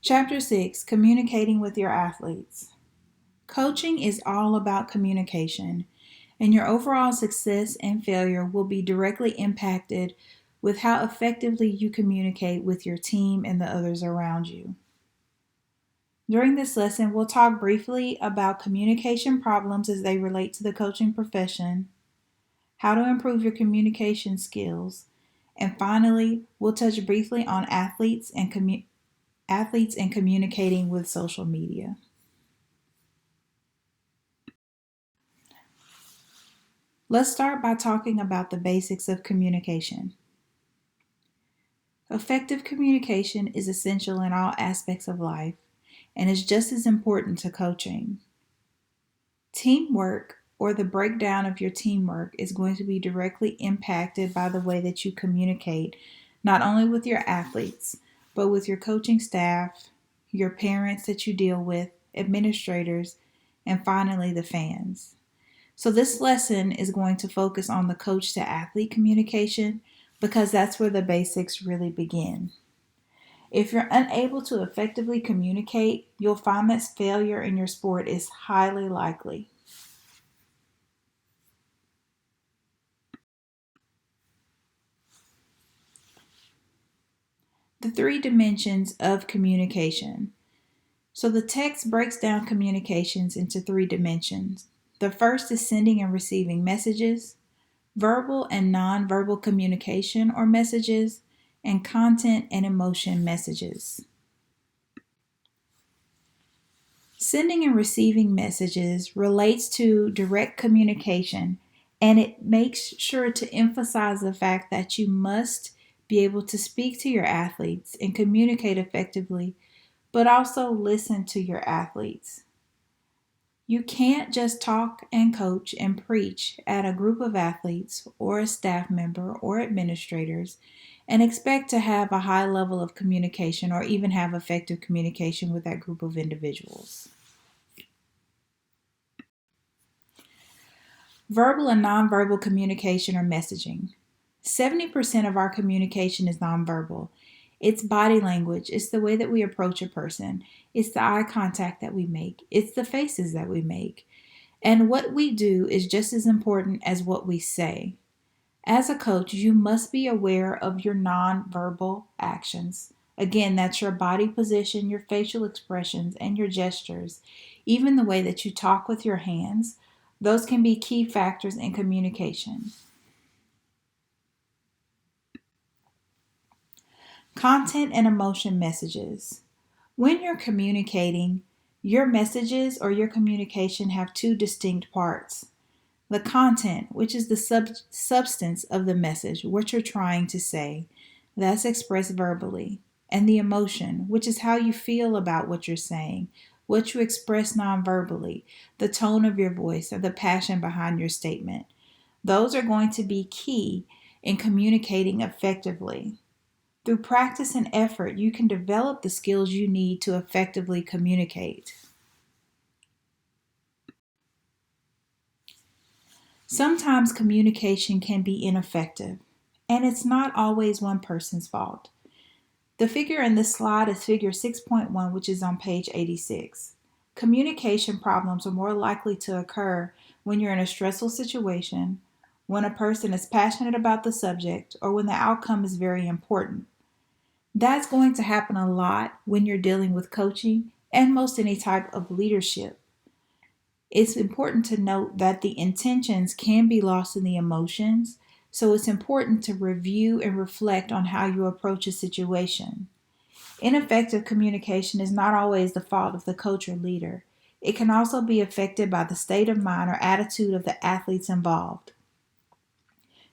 Chapter 6, Communicating with Your Athletes. Coaching is all about communication, and your overall success and failure will be directly impacted with how effectively you communicate with your team and the others around you. During this lesson, we'll talk briefly about communication problems as they relate to the coaching profession, how to improve your communication skills, and finally, we'll touch briefly on athletes and communicating with social media. Let's start by talking about the basics of communication. Effective communication is essential in all aspects of life and is just as important to coaching. Teamwork, or the breakdown of your teamwork, is going to be directly impacted by the way that you communicate, not only with your athletes, but with your coaching staff, your parents that you deal with, administrators, and finally the fans. So this lesson is going to focus on the coach to athlete communication because that's where the basics really begin. If you're unable to effectively communicate, you'll find that failure in your sport is highly likely. The 3 dimensions of communication. So the text breaks down communications into 3 dimensions. The first is sending and receiving messages, verbal and nonverbal communication or messages, and content and emotion messages. Sending and receiving messages relates to direct communication, and it makes sure to emphasize the fact that you must be able to speak to your athletes and communicate effectively, but also listen to your athletes. You can't just talk and coach and preach at a group of athletes or a staff member or administrators and expect to have a high level of communication or even have effective communication with that group of individuals. Verbal and nonverbal communication or messaging. 70% of our communication is nonverbal. It's body language. It's the way that we approach a person. It's the eye contact that we make. It's the faces that we make. And what we do is just as important as what we say. As a coach, you must be aware of your nonverbal actions. Again, that's your body position, your facial expressions, and your gestures. Even the way that you talk with your hands, those can be key factors in communication. Content and emotion messages. When you're communicating, your messages or your communication have 2 distinct parts. The content, which is the substance of the message, what you're trying to say, that's expressed verbally. And the emotion, which is how you feel about what you're saying, what you express non-verbally, the tone of your voice, or the passion behind your statement. Those are going to be key in communicating effectively. Through practice and effort, you can develop the skills you need to effectively communicate. Sometimes communication can be ineffective, and it's not always one person's fault. The figure in this slide is figure 6.1, which is on page 86. Communication problems are more likely to occur when you're in a stressful situation, when a person is passionate about the subject, or when the outcome is very important. That's going to happen a lot when you're dealing with coaching and most any type of leadership. It's important to note that the intentions can be lost in the emotions, so it's important to review and reflect on how you approach a situation. Ineffective communication is not always the fault of the coach or leader. It can also be affected by the state of mind or attitude of the athletes involved.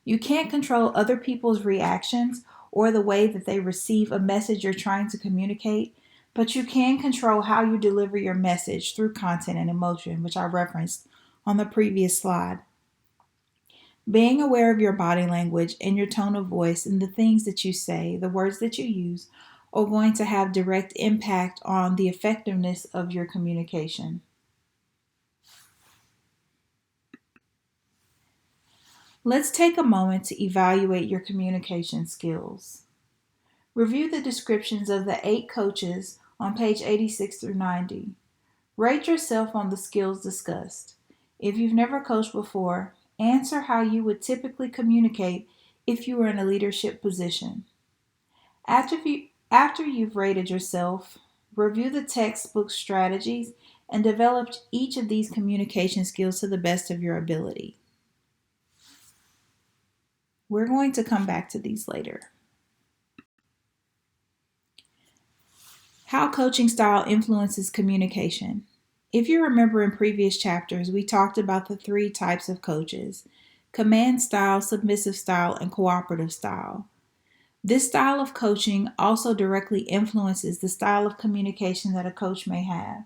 You can't control other people's reactions or the way that they receive a message you're trying to communicate, but you can control how you deliver your message through content and emotion, which I referenced on the previous slide. Being aware of your body language and your tone of voice and the things that you say, the words that you use, are going to have direct impact on the effectiveness of your communication. Let's take a moment to evaluate your communication skills. Review the descriptions of the 8 coaches on page 86 through 90. Rate yourself on the skills discussed. If you've never coached before, answer how you would typically communicate if you were in a leadership position. After you've rated yourself, review the textbook strategies and develop each of these communication skills to the best of your ability. We're going to come back to these later. How coaching style influences communication. If you remember in previous chapters, we talked about the 3 types of coaches: command style, submissive style, and cooperative style. This style of coaching also directly influences the style of communication that a coach may have.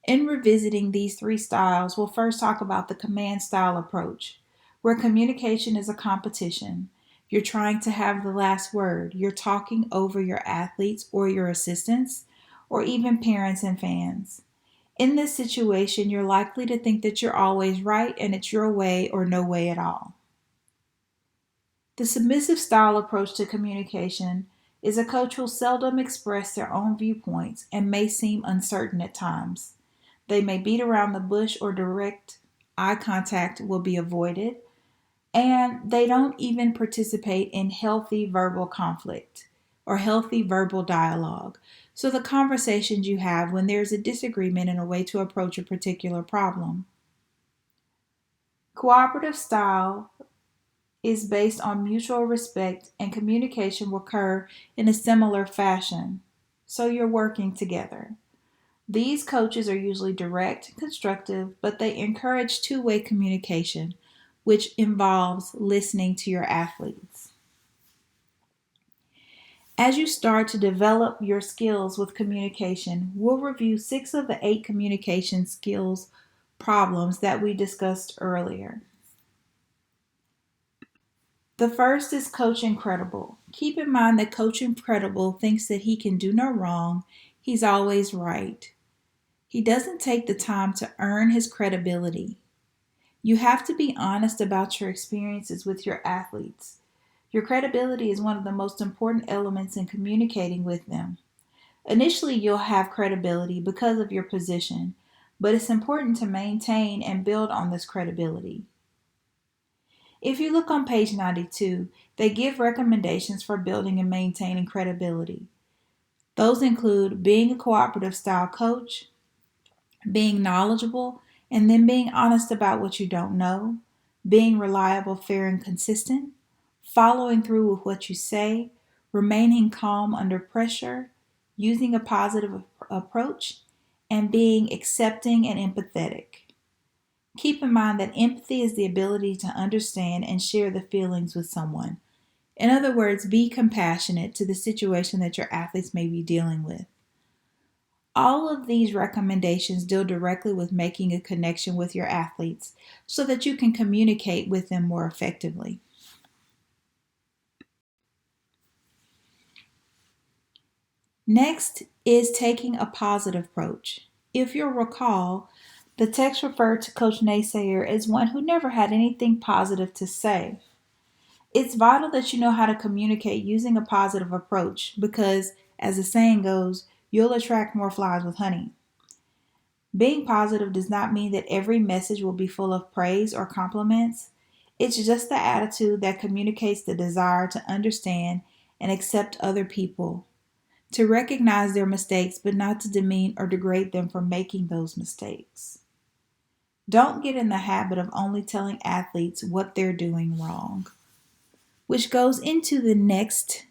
In revisiting these 3 styles, we'll first talk about the command style approach, where communication is a competition. You're trying to have the last word. You're talking over your athletes or your assistants, or even parents and fans. In this situation, you're likely to think that you're always right and it's your way or no way at all. The submissive style approach to communication is a coach who will seldom express their own viewpoints and may seem uncertain at times. They may beat around the bush or direct eye contact will be avoided, and they don't even participate in healthy verbal conflict or healthy verbal dialogue. So the conversations you have when there's a disagreement in a way to approach a particular problem. Cooperative style is based on mutual respect and communication will occur in a similar fashion. So you're working together. These coaches are usually direct, constructive, but they encourage two-way communication, which involves listening to your athletes. As you start to develop your skills with communication, we'll review 6 of the 8 communication skills problems that we discussed earlier. The first is Coach Incredible. Keep in mind that Coach Incredible thinks that he can do no wrong. He's always right. He doesn't take the time to earn his credibility. You have to be honest about your experiences with your athletes. Your credibility is one of the most important elements in communicating with them. Initially, you'll have credibility because of your position, but it's important to maintain and build on this credibility. If you look on page 92, they give recommendations for building and maintaining credibility. Those include being a cooperative style coach, being knowledgeable, and then being honest about what you don't know, being reliable, fair, and consistent, following through with what you say, remaining calm under pressure, using a positive approach, and being accepting and empathetic. Keep in mind that empathy is the ability to understand and share the feelings with someone. In other words, be compassionate to the situation that your athletes may be dealing with. All of these recommendations deal directly with making a connection with your athletes so that you can communicate with them more effectively. Next is taking a positive approach. If you'll recall, the text referred to Coach Naysayer as one who never had anything positive to say. It's vital that you know how to communicate using a positive approach because, as the saying goes, you'll attract more flies with honey. Being positive does not mean that every message will be full of praise or compliments. It's just the attitude that communicates the desire to understand and accept other people, to recognize their mistakes but not to demean or degrade them for making those mistakes. Don't get in the habit of only telling athletes what they're doing wrong, which goes into the next.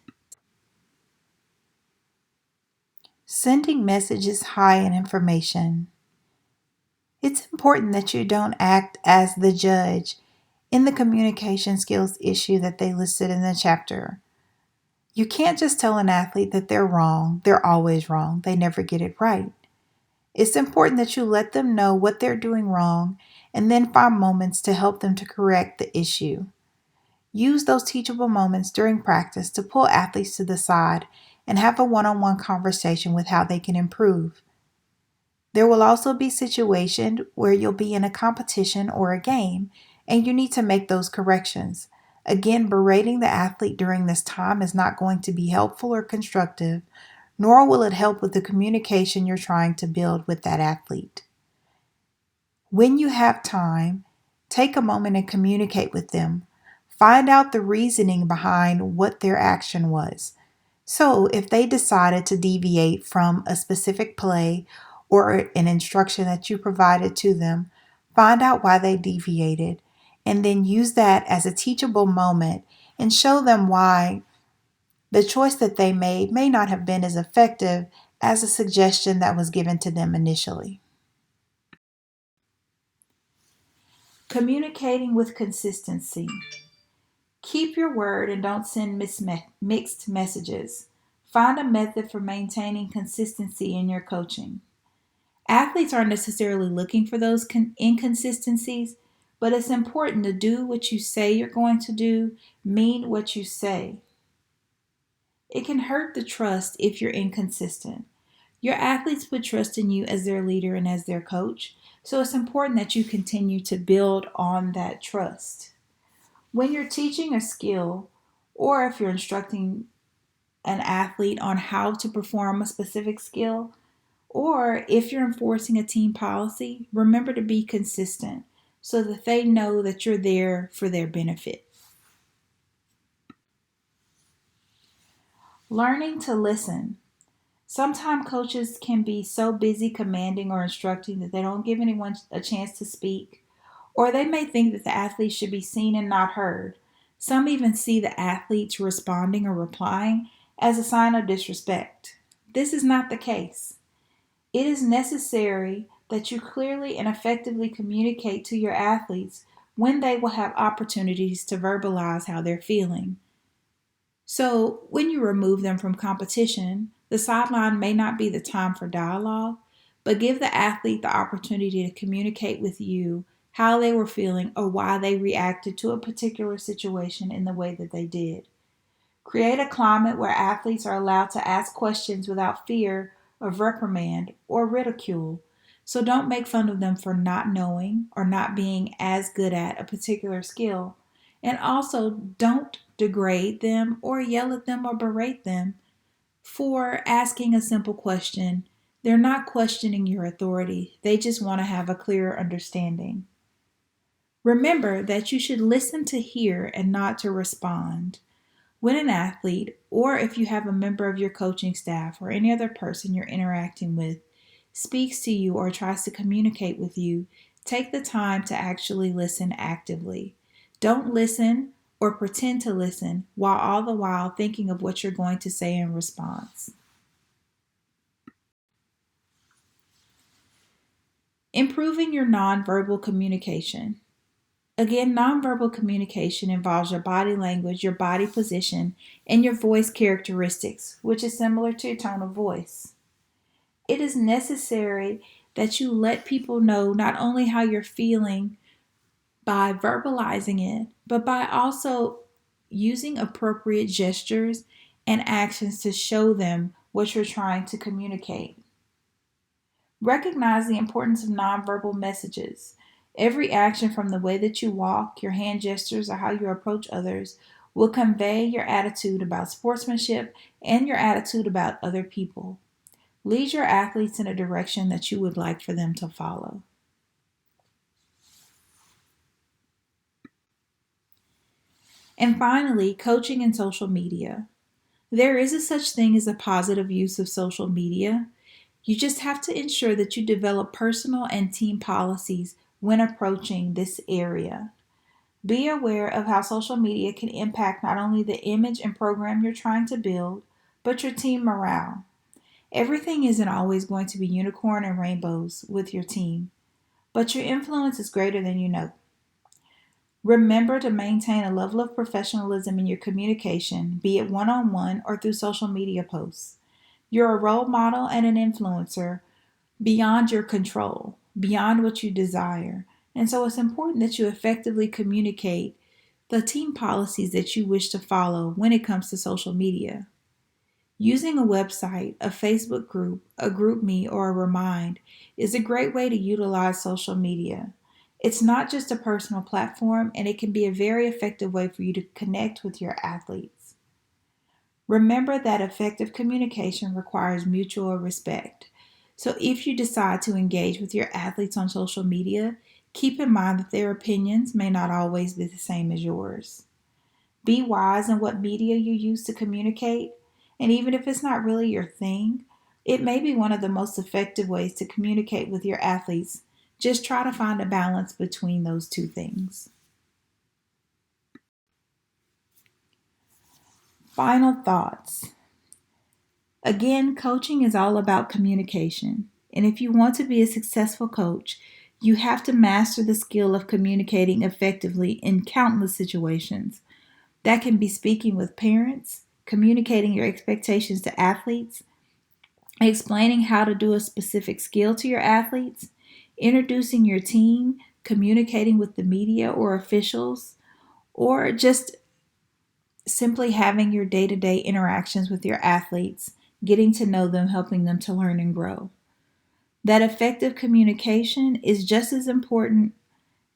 Sending messages high in information. It's important that you don't act as the judge in the communication skills issue that they listed in the chapter. You can't just tell an athlete that they're wrong. They're always wrong. They never get it right. It's important that you let them know what they're doing wrong and then find moments to help them to correct the issue. Use those teachable moments during practice to pull athletes to the side and have a one-on-one conversation with how they can improve. There will also be situations where you'll be in a competition or a game and you need to make those corrections. Again, berating the athlete during this time is not going to be helpful or constructive. nor will it help with the communication you're trying to build with that athlete. When you have time, take a moment and communicate with them. Find out the reasoning behind what their action was. So, if they decided to deviate from a specific play or an instruction that you provided to them, find out why they deviated and then use that as a teachable moment and show them why the choice that they made may not have been as effective as a suggestion that was given to them initially. Communicating with consistency. Keep your word and don't send mixed messages. Find a method for maintaining consistency in your coaching. Athletes aren't necessarily looking for those inconsistencies, but it's important to do what you say you're going to do, mean what you say. It can hurt the trust if you're inconsistent. Your athletes put trust in you as their leader and as their coach, so it's important that you continue to build on that trust. When you're teaching a skill, or if you're instructing an athlete on how to perform a specific skill, or if you're enforcing a team policy, remember to be consistent so that they know that you're there for their benefit. Learning to listen. Sometimes coaches can be so busy commanding or instructing that they don't give anyone a chance to speak, or they may think that the athlete should be seen and not heard. Some even see the athletes responding or replying as a sign of disrespect. This is not the case. It is necessary that you clearly and effectively communicate to your athletes when they will have opportunities to verbalize how they're feeling. So, when you remove them from competition, the sideline may not be the time for dialogue, but give the athlete the opportunity to communicate with you how they were feeling or why they reacted to a particular situation in the way that they did. Create a climate where athletes are allowed to ask questions without fear of reprimand or ridicule. So don't make fun of them for not knowing or not being as good at a particular skill. And also don't degrade them or yell at them or berate them for asking a simple question. They're not questioning your authority, they just want to have a clearer understanding. Remember that you should listen to hear and not to respond. When an athlete, or if you have a member of your coaching staff or any other person you're interacting with, speaks to you or tries to communicate with you, take the time to actually listen actively. Don't listen or pretend to listen while all the while thinking of what you're going to say in response. Improving your nonverbal communication. Again, nonverbal communication involves your body language, your body position, and your voice characteristics, which is similar to your tone of voice. It is necessary that you let people know not only how you're feeling by verbalizing it, but by also using appropriate gestures and actions to show them what you're trying to communicate. Recognize the importance of nonverbal messages. Every action, from the way that you walk, your hand gestures, or how you approach others, will convey your attitude about sportsmanship and your attitude about other people. Lead your athletes in a direction that you would like for them to follow. And finally, coaching and social media. There is a such thing as a positive use of social media. You just have to ensure that you develop personal and team policies when approaching this area. Be aware of how social media can impact not only the image and program you're trying to build, but your team morale. Everything isn't always going to be unicorn and rainbows with your team, but your influence is greater than you know. Remember to maintain a level of professionalism in your communication, be it one on one or through social media posts. You're a role model and an influencer beyond your control, beyond what you desire. And so it's important that you effectively communicate the team policies that you wish to follow when it comes to social media. Using a website, a Facebook group, a GroupMe, or a Remind is a great way to utilize social media. It's not just a personal platform, and it can be a very effective way for you to connect with your athletes. Remember that effective communication requires mutual respect. So if you decide to engage with your athletes on social media, keep in mind that their opinions may not always be the same as yours. Be wise in what media you use to communicate, and even if it's not really your thing, it may be one of the most effective ways to communicate with your athletes. Just try to find a balance between those two things. Final thoughts. Again, coaching is all about communication. And if you want to be a successful coach, you have to master the skill of communicating effectively in countless situations. That can be speaking with parents, communicating your expectations to athletes, explaining how to do a specific skill to your athletes, introducing your team, communicating with the media or officials, or just simply having your day to day interactions with your athletes, getting to know them, helping them to learn and grow. That effective communication is just as important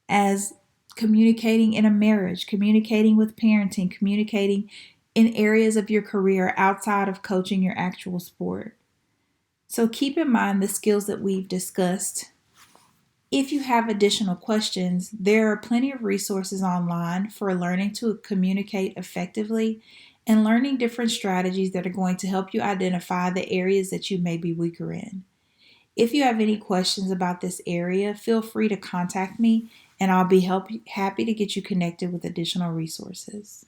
as communicating in a marriage, communicating with parenting, communicating in areas of your career outside of coaching your actual sport. So keep in mind the skills that we've discussed. If you have additional questions, there are plenty of resources online for learning to communicate effectively and learning different strategies that are going to help you identify the areas that you may be weaker in. If you have any questions about this area, feel free to contact me and I'll be happy to get you connected with additional resources.